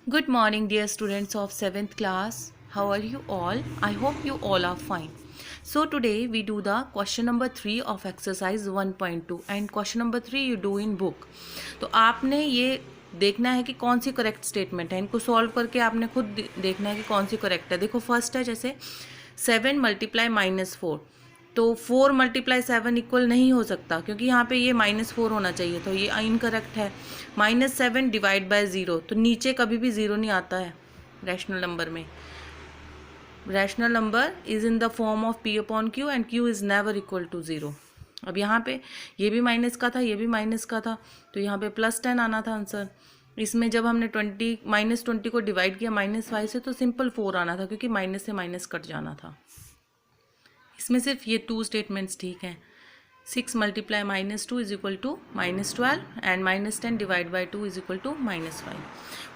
Good morning, dear students of 7th class. How are you all? I hope you all are fine. So today we do the question number 3 of exercise 1.2 and question number 3 you do in book. तो आपने ये देखना है कि कौन C correct statement है, इनको solve करके आपने खुद देखना है कि कौन सी करेक्ट है। देखो फर्स्ट है जैसे 7 मल्टीप्लाई -4, तो 4 मल्टीप्लाई 7 इक्वल नहीं हो सकता क्योंकि यहाँ पे ये -4 होना चाहिए, तो ये इनकरेक्ट है। -7 डिवाइड बाय 0, तो नीचे कभी भी 0 नहीं आता है रैशनल नंबर में। Rational number is in the form of P upon Q and Q is never equal to 0। अब यहाँ पे ये भी माइनस का था, ये भी माइनस का था, तो यहाँ पे +10 आना था आंसर। इसमें जब हमने -20 को डिवाइड किया -5 से, तो सिंपल 4 आना था क्योंकि माइनस से माइनस कट जाना था। इसमें सिर्फ ये 2 स्टेटमेंट्स ठीक हैं। 6 multiply -2 is equal to -12 and -10 divide by 2 is equal to -5।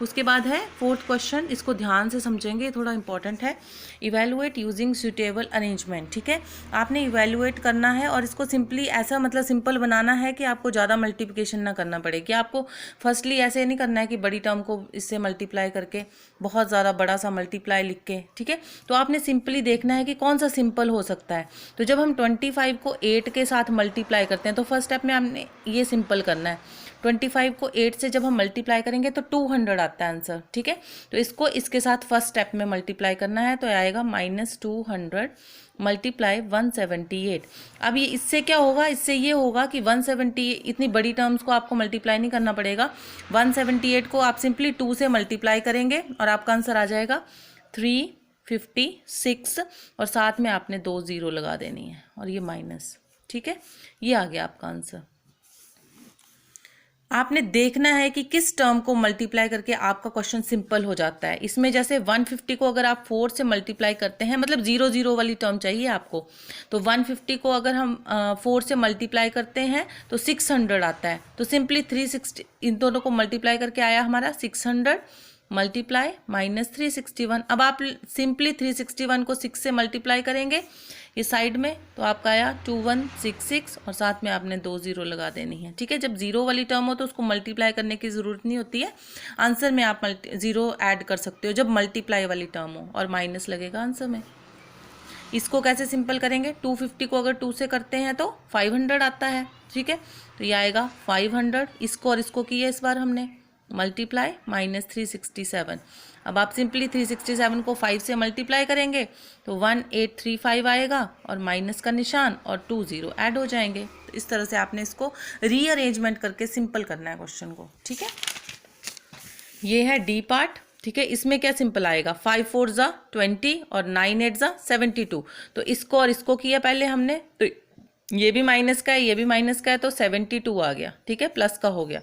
उसके बाद है 4th क्वेश्चन, इसको ध्यान से समझेंगे, थोड़ा इंपॉर्टेंट है। Evaluate using suitable arrangement. ठीक है, आपने इवेलुएट करना है और इसको सिंपली ऐसा मतलब सिंपल बनाना है कि आपको ज़्यादा मल्टीप्लिकेशन ना करना पड़े, कि आपको फर्स्टली ऐसे नहीं करना है कि बड़ी टर्म को इससे मल्टीप्लाई करके बहुत ज़्यादा बड़ा सा मल्टीप्लाई लिख के। ठीक है, तो आपने सिंपली देखना है कि कौन सा सिंपल हो सकता है। तो जब हम 25 को 8 के साथ मल्टीप्लाई करते हैं तो फर्स्ट स्टेप में हमने ये सिंपल करना है। 25 को 8 से जब हम मल्टीप्लाई करेंगे तो 200 आता है आंसर। ठीक है, तो इसको इसके साथ फर्स्ट स्टेप में मल्टीप्लाई करना है, तो आएगा -200 मल्टीप्लाई 178। अब ये इससे क्या होगा, इससे ये होगा कि 170, इतनी बड़ी टर्म्स को आपको मल्टीप्लाई नहीं करना पड़ेगा। 178 को आप सिंपली 2 से मल्टीप्लाई करेंगे और आपका आंसर आ जाएगा 356 और साथ में आपने 2 0 लगा देनी है और ये माइनस। ठीक है, ये आ गया आपका आंसर। आपने देखना है कि किस टर्म को मल्टीप्लाई करके आपका क्वेश्चन सिंपल हो जाता है। इसमें जैसे 150 को अगर आप 4 से मल्टीप्लाई करते हैं, मतलब 0 0 वाली टर्म चाहिए आपको, तो 150 को अगर हम 4 से मल्टीप्लाई करते हैं तो 600 आता है। तो सिंपली 360 इन दोनों को मल्टीप्लाई करके आया हमारा 600 मल्टीप्लाई -361। अब आप सिंपली 361 को 6 से मल्टीप्लाई करेंगे इस साइड में, तो आपका आया 2166 और साथ में आपने 2 0 लगा देनी है। ठीक है, जब 0 वाली टर्म हो तो उसको मल्टीप्लाई करने की ज़रूरत नहीं होती है, आंसर में आप 0 ऐड कर सकते हो जब मल्टीप्लाई वाली टर्म हो, और माइनस लगेगा आंसर में। इसको कैसे सिंपल करेंगे, 250 को अगर 2 से करते हैं तो 500 आता है। ठीक है, तो ये आएगा 500, इसको और इसको किया इस बार हमने मल्टीप्लाई -367। अब आप सिंपली 367 को 5 से मल्टीप्लाई करेंगे तो 1835 आएगा और माइनस का निशान और 2 0 ऐड हो जाएंगे। तो इस तरह से आपने इसको रीअरेंजमेंट करके सिंपल करना है क्वेश्चन को। ठीक है, ये है डी पार्ट। ठीक है, इसमें क्या सिंपल आएगा, 5 4 ज़ा 20 और 9 8 ज़ा 72। तो इसको और इसको किया पहले हमने, तो ये भी माइनस का है, ये भी माइनस का है, तो 72 आ गया। ठीक है, प्लस का हो गया।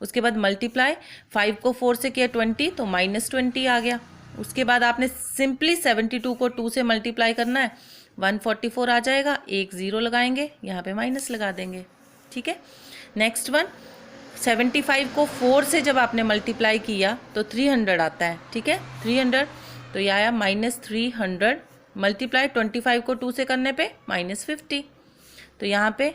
उसके बाद मल्टीप्लाई 5 को 4 से किया 20, तो -20 आ गया। उसके बाद आपने सिंपली 72 को 2 से मल्टीप्लाई करना है, 144 आ जाएगा, 1 0 लगाएंगे, यहाँ पे माइनस लगा देंगे। ठीक है, नेक्स्ट वन 75 को 4 से जब आपने मल्टीप्लाई किया तो 300 आता है। ठीक है, 300, तो ये आया -300 मल्टीप्लाई 25 को 2 से करने पे -50। तो यहाँ पे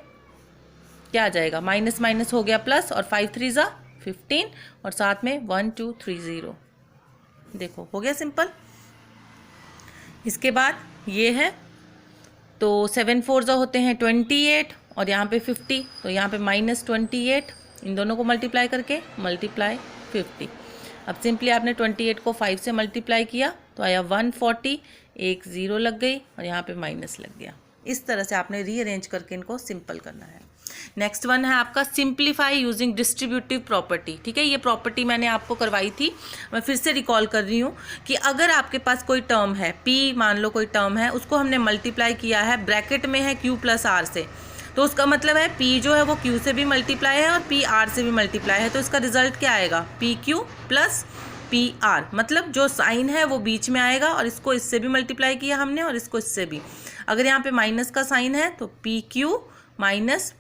क्या आ जाएगा, माइनस माइनस हो गया प्लस, और 5 3 ज़ा 15 और साथ में 1 2 3 0। देखो हो गया सिंपल। इसके बाद ये है, तो 7 4 ज़ा होते हैं 28 और यहाँ पे 50, तो यहाँ पे -28, इन दोनों को मल्टीप्लाई करके मल्टीप्लाई 50। अब सिंपली आपने 28 को 5 से मल्टीप्लाई किया तो आया 140, 1 0 लग गई और यहाँ पे माइनस लग गया। इस तरह से आपने रीअरेंज करके इनको सिंपल करना है। नेक्स्ट वन है आपका सिंप्लीफाई यूजिंग डिस्ट्रीब्यूटिव प्रॉपर्टी। ठीक है, ये प्रॉपर्टी मैंने आपको करवाई थी, मैं फिर से रिकॉल कर रही हूँ कि अगर आपके पास कोई टर्म है, P मान लो कोई टर्म है, उसको हमने मल्टीप्लाई किया है, ब्रैकेट में है Q + R से, तो उसका मतलब है P जो है वो Q से भी मल्टीप्लाई है और P R से भी मल्टीप्लाई है, तो इसका रिजल्ट क्या आएगा, PQ + PR, मतलब जो साइन है वो बीच में आएगा और इसको इससे भी मल्टीप्लाई किया हमने और इसको इससे भी। अगर यहाँ पे माइनस का साइन है तो PQ -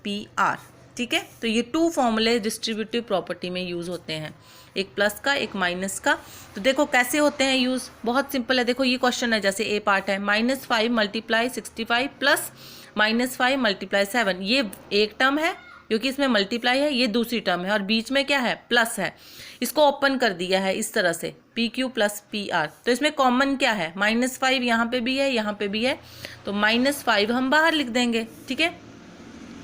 PR। ठीक है, तो ये 2 फॉर्मूले डिस्ट्रीब्यूटिव प्रॉपर्टी में यूज़ होते हैं, एक प्लस का एक माइनस का। तो देखो कैसे होते हैं यूज़, बहुत सिंपल है। देखो ये क्वेश्चन है, जैसे ए पार्ट है, -5 × 65 प्लस -5 × 7, ये एक टर्म है, क्योंकि इसमें मल्टीप्लाई है, ये दूसरी टर्म है और बीच में क्या है, प्लस है। इसको ओपन कर दिया है इस तरह से, PQ प्लस PR। तो इसमें कॉमन क्या है, -5 यहाँ पे भी है, यहाँ पे भी है, तो -5 हम बाहर लिख देंगे। ठीक है,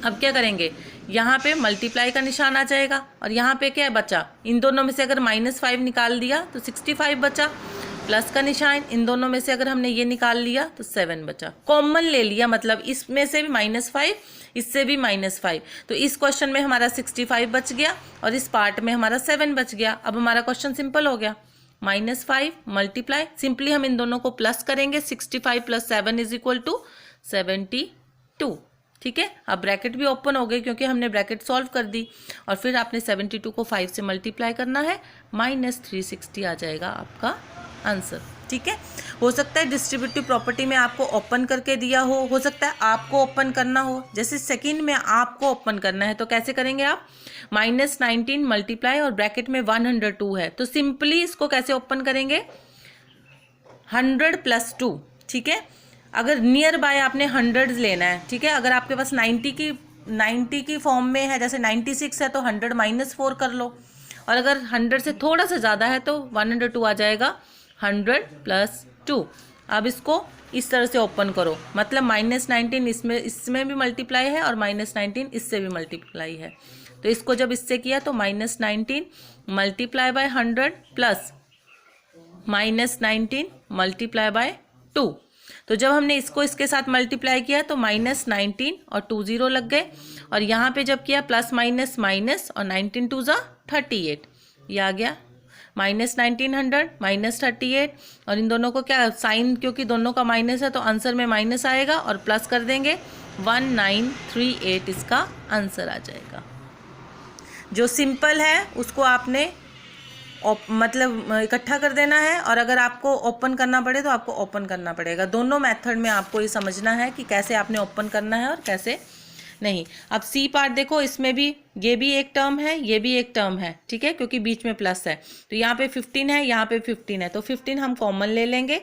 अब क्या करेंगे, यहाँ पे मल्टीप्लाई का निशान आ जाएगा और यहाँ पे क्या बचा, इन दोनों में से अगर -5 निकाल दिया तो 65 बचा, प्लस का निशान इन दोनों में से अगर हमने ये निकाल लिया तो 7 बचा। कॉमन ले लिया, मतलब इसमें से भी -5, इससे भी -5, तो इस क्वेश्चन में हमारा 65 बच गया और इस पार्ट में हमारा 7 बच गया। अब हमारा क्वेश्चन सिंपल हो गया, -5 मल्टीप्लाई, सिंपली हम इन दोनों को प्लस करेंगे, 65 + 7 = 72। ठीक है, अब ब्रैकेट भी ओपन हो गई क्योंकि हमने ब्रैकेट सॉल्व कर दी और फिर आपने 72 को 5 से मल्टीप्लाई करना है, -360 आ जाएगा आपका आंसर। ठीक है, हो सकता है डिस्ट्रीब्यूटिव प्रॉपर्टी में आपको ओपन करके दिया हो सकता है आपको ओपन करना हो, जैसे सेकंड में आपको ओपन करना है तो कैसे करेंगे आप, -19 मल्टीप्लाई और ब्रैकेट में 102 है, तो सिंपली इसको कैसे ओपन करेंगे, 100 + 2। ठीक है, अगर नियर बाय आपने 100 लेना है, ठीक है, अगर आपके पास 90 की फॉर्म में है, जैसे 96 है तो 100 - 4 कर लो, और अगर 100 से थोड़ा सा ज़्यादा है तो 102 आ जाएगा, 100 + 2। अब इसको इस तरह से ओपन करो, मतलब -19 इसमें भी मल्टीप्लाई है और -19 इससे भी मल्टीप्लाई है, तो इसको जब इससे किया तो -19 multiply by 100 plus -19 multiply by 2। तो जब हमने इसको इसके साथ मल्टीप्लाई किया तो -19 और 2 0 लग गए, और यहाँ पे जब किया प्लस माइनस माइनस और 19 2 = 38, ये आ गया, -19 100 -38, और इन दोनों को क्या साइन, क्योंकि दोनों का माइनस है तो आंसर में माइनस आएगा और प्लस कर देंगे, 1938 इसका आंसर आ जाएगा। जो सिंपल है उसको आपने मतलब इकट्ठा कर देना है, और अगर आपको ओपन करना पड़े तो आपको ओपन करना पड़ेगा। दोनों मेथड में आपको ये समझना है कि कैसे आपने ओपन करना है और कैसे नहीं। अब सी पार्ट देखो, इसमें भी ये भी एक टर्म है, ये भी एक टर्म है, ठीक है, क्योंकि बीच में प्लस है, तो यहाँ पे 15 है, यहाँ पे 15 है, तो 15 हम कॉमन ले लेंगे,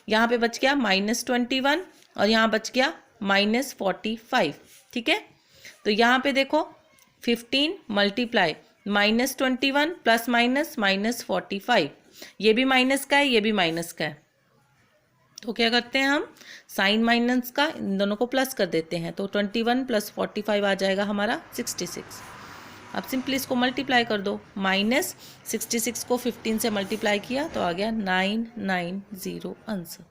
यहाँ पे बच गया -21 और यहाँ बच गया -45। ठीक है, तो यहाँ पे देखो 15 मल्टीप्लाई -21 प्लस माइनस -45, ये भी माइनस का है, ये भी माइनस का है, तो क्या करते हैं हम साइन माइनस का इन दोनों को प्लस कर देते हैं, तो 21 + 45 आ जाएगा हमारा 66। अब सिंपली इसको मल्टीप्लाई कर दो, -66 को 15 से मल्टीप्लाई किया तो आ गया 990 आंसर।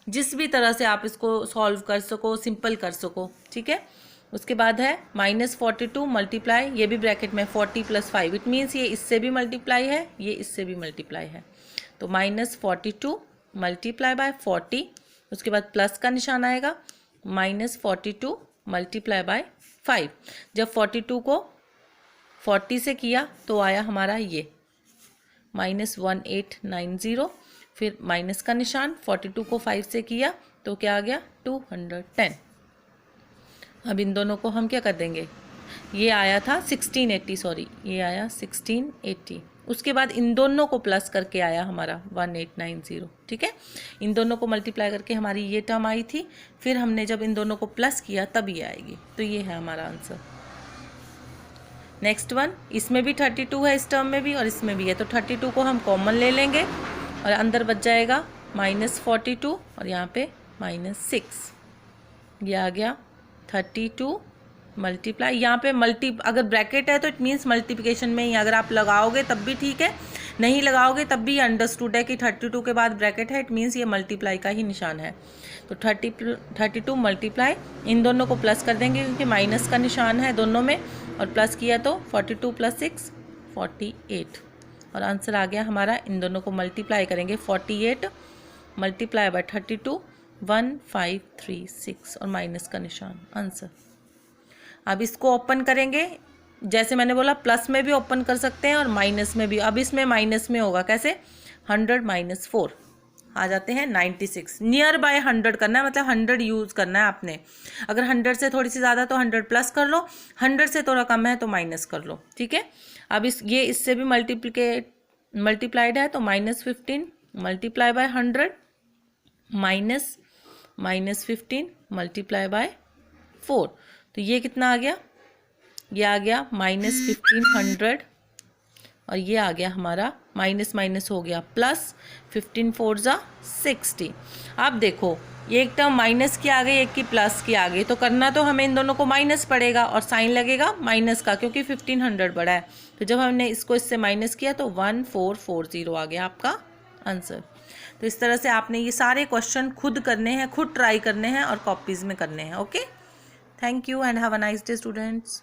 जिस भी तरह से आप इसको सॉल्व कर सको, सिंपल कर सको। ठीक है, उसके बाद है -42 मल्टीप्लाई, ये भी ब्रैकेट में 40 + 5, इट मीन्स ये इससे भी मल्टीप्लाई है, ये इससे भी मल्टीप्लाई है, तो -42 मल्टीप्लाई बाय 40, उसके बाद प्लस का निशान आएगा, -42 मल्टीप्लाई बाय 5। जब 42 को 40 से किया तो आया हमारा ये -1890, फिर माइनस का निशान, 42 को 5 से किया तो क्या आ गया 210। अब इन दोनों को हम क्या कर देंगे, ये आया था 1680, सॉरी ये आया 1680, उसके बाद इन दोनों को प्लस करके आया हमारा 1890। ठीक है, इन दोनों को मल्टीप्लाई करके हमारी ये टर्म आई थी, फिर हमने जब इन दोनों को प्लस किया तब ये आएगी, तो ये है हमारा आंसर। नेक्स्ट वन, इसमें भी 32 है, इस टर्म में भी और इसमें भी है, तो 32 को हम कॉमन ले लेंगे और अंदर बच जाएगा -42 और यहाँ पे -6, ये आ गया 32 मल्टीप्लाई, यहाँ पे अगर ब्रैकेट है तो इट मीन्स मल्टीप्लिकेशन में ही, अगर आप लगाओगे तब भी ठीक है, नहीं लगाओगे तब भी अंडरस्टूड है कि 32 के बाद ब्रैकेट है, इट मीन्स ये मल्टीप्लाई का ही निशान है। तो 32 मल्टीप्लाई, इन दोनों को प्लस कर देंगे क्योंकि माइनस का निशान है दोनों में, और प्लस किया तो 42 + 6 48, और आंसर आ गया हमारा। इन दोनों को मल्टीप्लाई करेंगे, 48 मल्टीप्लाई बाय 32 1536 और माइनस का निशान, आंसर। अब इसको ओपन करेंगे, जैसे मैंने बोला प्लस में भी ओपन कर सकते हैं और माइनस में भी। अब इसमें माइनस में होगा कैसे, 100 - 4 आ जाते हैं 96। नियर बाय 100 करना है, मतलब 100 यूज़ करना है आपने। अगर 100 से थोड़ी सी ज़्यादा तो 100 प्लस कर लो, 100 से थोड़ा कम है तो माइनस कर लो। ठीक है, अब ये इससे भी मल्टीप्लाइड है, तो -15 मल्टीप्लाई बाय 100 -15 मल्टीप्लाई बाय 4, तो ये कितना आ गया ये आ गया -1500 और ये आ गया हमारा माइनस माइनस हो गया प्लस, 15 4 ज़ा 60। अब देखो ये एक टर्म माइनस की आ गई, एक की प्लस की आ गई, तो करना तो हमें इन दोनों को माइनस पड़ेगा और साइन लगेगा माइनस का, क्योंकि 1500 बड़ा है। तो जब हमने इसको इससे माइनस किया तो 1440 आ गया आपका आंसर। तो इस तरह से आपने ये सारे क्वेश्चन खुद करने हैं, खुद ट्राई करने हैं और कॉपीज़ में करने हैं। Okay, thank you and have a nice day students.